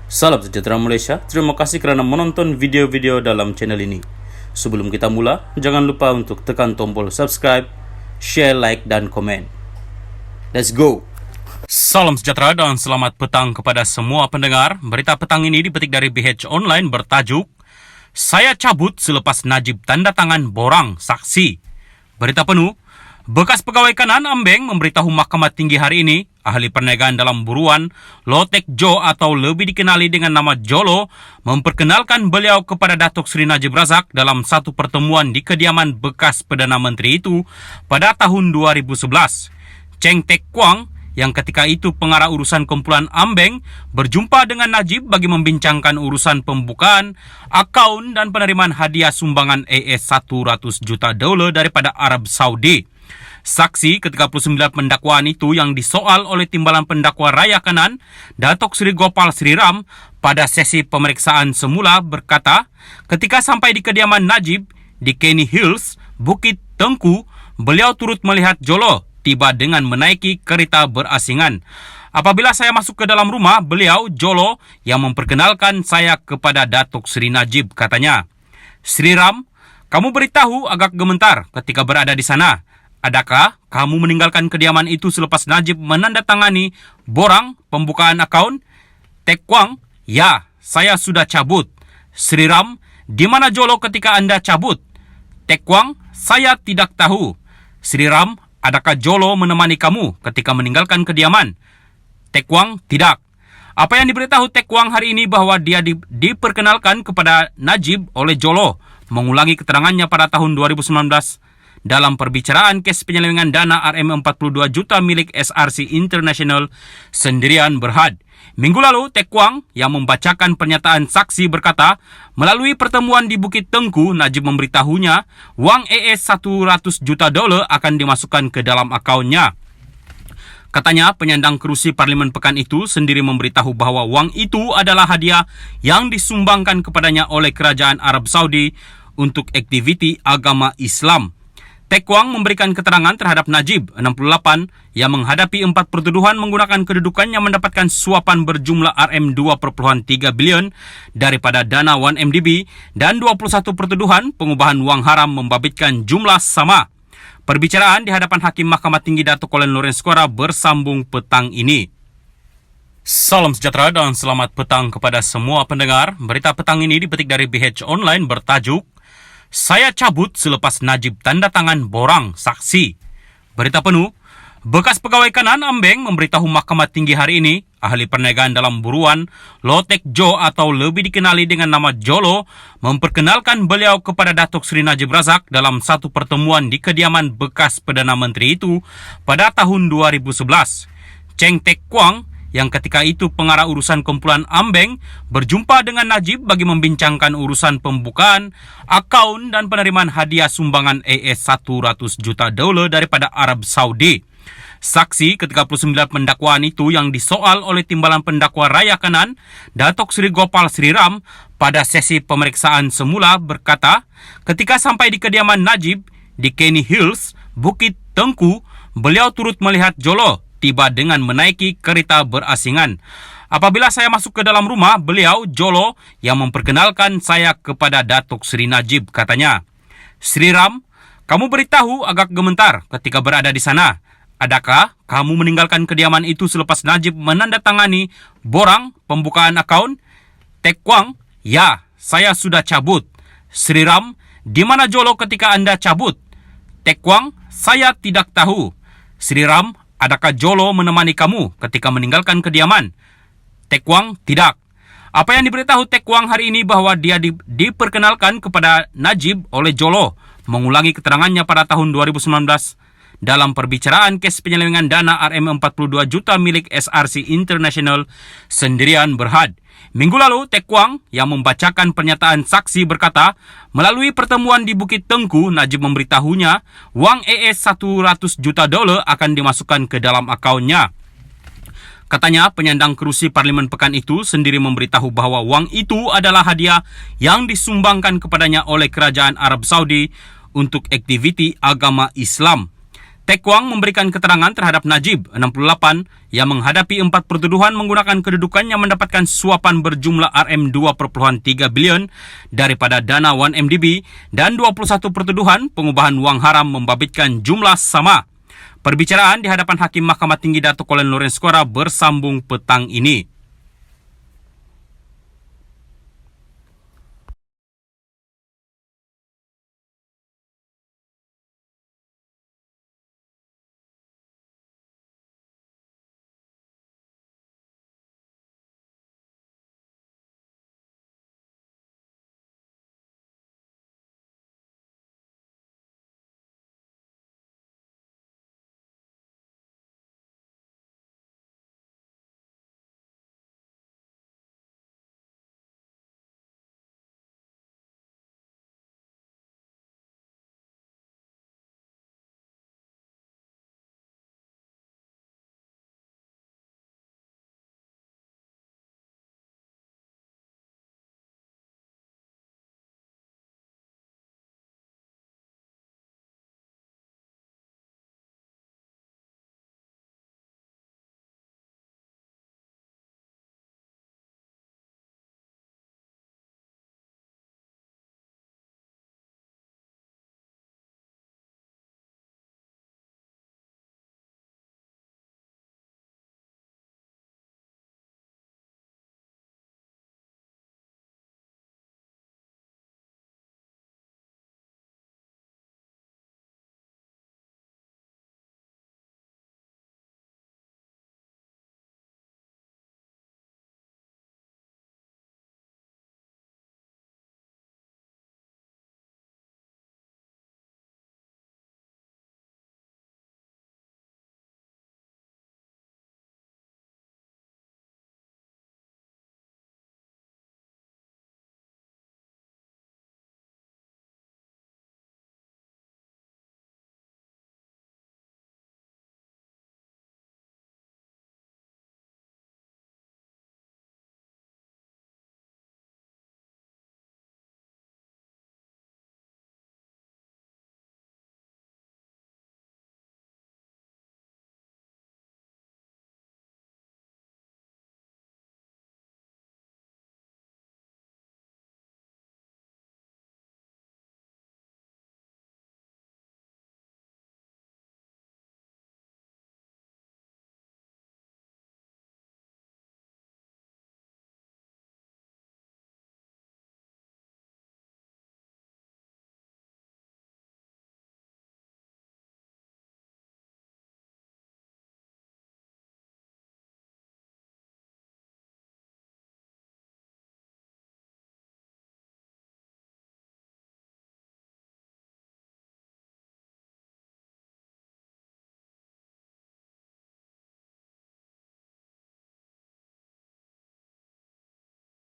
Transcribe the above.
Salam sejahtera Malaysia, terima kasih kerana menonton video-video dalam channel ini. Sebelum kita mula, jangan lupa untuk tekan tombol subscribe, share, like, dan komen. Let's go! Salam sejahtera dan selamat petang kepada semua pendengar. Berita petang ini dipetik dari BH Online bertajuk Saya cabut selepas Najib tanda tangan borang saksi. Berita penuh, bekas pegawai Kanan Ambeng memberitahu Mahkamah Tinggi hari ini, ahli perniagaan dalam buruan, Lotek Jo atau lebih dikenali dengan nama Jolo, memperkenalkan beliau kepada Datuk Seri Najib Razak dalam satu pertemuan di kediaman bekas Perdana Menteri itu pada tahun 2011. Cheng Tek Kwang, yang ketika itu pengarah urusan kumpulan Ambeng, berjumpa dengan Najib bagi membincangkan urusan pembukaan, akaun dan penerimaan hadiah sumbangan AS $100 juta daripada Arab Saudi. Saksi ke-39 pendakwaan itu yang disoal oleh Timbalan Pendakwa Raya Kanan, Datuk Seri Gopal Sri Ram, pada sesi pemeriksaan semula berkata, ketika sampai di kediaman Najib di Kenny Hills, Bukit Tengku, beliau turut melihat Jolo tiba dengan menaiki kereta berasingan. Apabila saya masuk ke dalam rumah, beliau, Jolo, yang memperkenalkan saya kepada Datuk Seri Najib, katanya. Sri Ram, kamu beritahu agak gemetar ketika berada di sana. Adakah kamu meninggalkan kediaman itu selepas Najib menandatangani borang pembukaan akaun? Tek Kwang, ya, saya sudah cabut. Sri Ram, di mana Jolo ketika Anda cabut? Tek Kwang, saya tidak tahu. Sri Ram, adakah Jolo menemani kamu ketika meninggalkan kediaman? Tek Kwang, tidak. Apa yang diberitahu Tek Kwang hari ini bahwa dia diperkenalkan kepada Najib oleh Jolo, mengulangi keterangannya pada tahun 2019 dalam perbicaraan kes penyelewengan dana RM42 juta milik SRC International Sendirian Berhad. Minggu lalu, Tek Kwang yang membacakan pernyataan saksi berkata, melalui pertemuan di Bukit Tengku, Najib memberitahunya wang AS $100 juta akan dimasukkan ke dalam akaunnya. Katanya, penyandang kerusi Parlimen pekan itu sendiri memberitahu bahawa wang itu adalah hadiah yang disumbangkan kepadanya oleh Kerajaan Arab Saudi untuk aktiviti agama Islam. Tek Kwang memberikan keterangan terhadap Najib, 68, yang menghadapi 4 pertuduhan menggunakan kedudukannya mendapatkan suapan berjumlah RM2.3 bilion daripada dana 1MDB dan 21 pertuduhan pengubahan wang haram membabitkan jumlah sama. Perbicaraan di hadapan Hakim Mahkamah Tinggi Datuk Colin Lawrence Kora bersambung petang ini. Salam sejahtera dan selamat petang kepada semua pendengar. Berita petang ini dipetik dari BH Online bertajuk Saya cabut selepas Najib tanda tangan borang saksi. Berita penuh, bekas pegawai Kanan Ambeng memberitahu Mahkamah Tinggi hari ini, ahli perniagaan dalam buruan, Lotek Jo atau lebih dikenali dengan nama Jolo, memperkenalkan beliau kepada Datuk Seri Najib Razak dalam satu pertemuan di kediaman bekas Perdana Menteri itu pada tahun 2011. Cheng Tek Kwang, yang ketika itu pengarah urusan kumpulan Ambeng, berjumpa dengan Najib bagi membincangkan urusan pembukaan, akaun dan penerimaan hadiah sumbangan AS $100 juta daripada Arab Saudi. Saksi ke-39 pendakwaan itu yang disoal oleh Timbalan Pendakwa Raya Kanan, Datuk Seri Gopal Sri Ram, pada sesi pemeriksaan semula berkata, ketika sampai di kediaman Najib di Kenny Hills, Bukit Tengku, beliau turut melihat Jolo tiba dengan menaiki kereta berasingan. Apabila saya masuk ke dalam rumah, beliau, Jolo, yang memperkenalkan saya kepada Datuk Seri Najib, katanya. Sri Ram, kamu beritahu agak gemetar ketika berada di sana. Adakah kamu meninggalkan kediaman itu selepas Najib menandatangani borang pembukaan akaun? Tek Kwang, ya, saya sudah cabut. Sri Ram, di mana Jolo ketika Anda cabut? Tek Kwang, saya tidak tahu. Sri Ram, adakah Jolo menemani kamu ketika meninggalkan kediaman? Tek Kwang, tidak. Apa yang diberitahu Tek Kwang hari ini bahwa dia diperkenalkan kepada Najib oleh Jolo, mengulangi keterangannya pada tahun 2019 dalam perbicaraan kes penyelewengan dana RM42 juta milik SRC International Sendirian Berhad. Minggu lalu, Tek Kwang yang membacakan pernyataan saksi berkata, melalui pertemuan di Bukit Tengku, Najib memberitahunya wang AS $100 juta akan dimasukkan ke dalam akaunnya. Katanya, penyandang kerusi Parlimen pekan itu sendiri memberitahu bahawa wang itu adalah hadiah yang disumbangkan kepadanya oleh Kerajaan Arab Saudi untuk aktiviti agama Islam. Teck Wang memberikan keterangan terhadap Najib, 68, yang menghadapi 4 pertuduhan menggunakan kedudukannya mendapatkan suapan berjumlah Rm2,3 bilion daripada dana 1MDB dan 21 pertuduhan pengubahan wang haram membabitkan jumlah sama. Perbicaraan di hadapan Hakim Mahkamah Tinggi Dato' Colin Lawrence Kora bersambung petang ini.